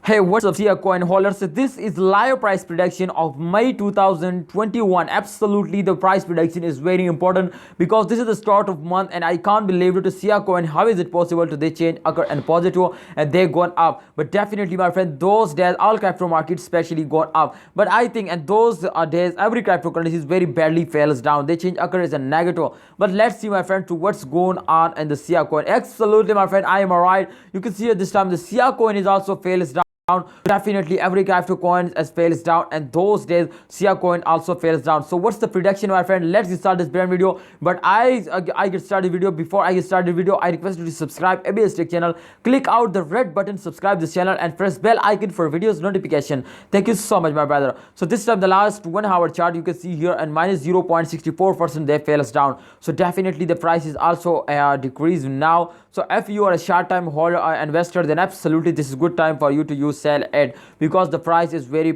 Hey, what's up, Siacoin holders? So this is live price prediction of May 2021. Absolutely, the price prediction is very important because this is the start of month, and I can't believe it. To Siacoin, how is it possible to they change occur and positive and they gone up? But definitely, my friend, those days all crypto markets especially gone up. But I think and those days every cryptocurrency is very badly fails down. They change occur as a negative. But let's see, my friend, to what's going on in the Siacoin. Absolutely, my friend, I am alright. You can see at this time the Siacoin is also fails down. Definitely every crypto coin as fails down, and those days Siacoin also fails down. So what's the prediction, my friend? Let's start this brand video. But I get started video. Before I get started video, I request you to subscribe ABS Tech channel. Click out the red button, subscribe this channel, and press bell icon for videos notification. Thank you so much, my brother. So this time the last 1 hour chart you can see here, and minus 0.64% they fails down. So definitely the price is also decreased now. So if you are a short time holder investor, then absolutely this is good time for you to use sell it, because the price is very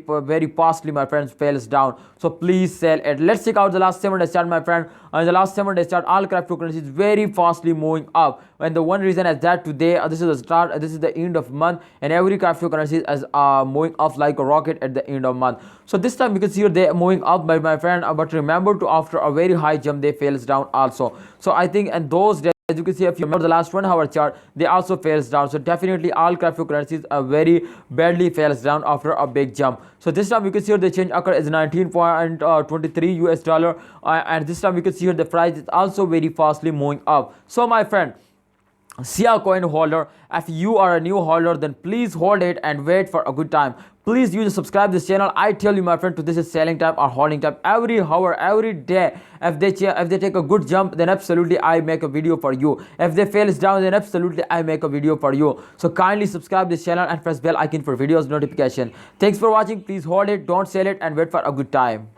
fastly, my friends, fails down. So please sell it. Let's check out the last 7 days chart, my friend. The last 7 days chart, all cryptocurrencies very fastly moving up, and the one reason is that today this is the start, this is the end of month, and every cryptocurrency is moving up like a rocket at the end of month. So this time you can see here they are moving up, by my friend, but remember to after a very high jump they fails down also. So I think and those days, as you can see, if you remember the last 1 hour chart, they also fails down. So definitely all cryptocurrencies are very badly fails down after a big jump. So this time you can see here the change occur is 19.23 US dollar, and this time you can see here the price is also very fastly moving up. So my friend, Siacoin holder, if you are a new holder, then please hold it and wait for a good time. Please use subscribe this channel. I tell you, my friend, to this is selling time or holding time every hour, every day. If they take a good jump, then absolutely I make a video for you. If they fails down, then absolutely I make a video for you. So kindly subscribe this channel and press bell icon for videos notification. Thanks for watching. Please hold it, don't sell it, and wait for a good time.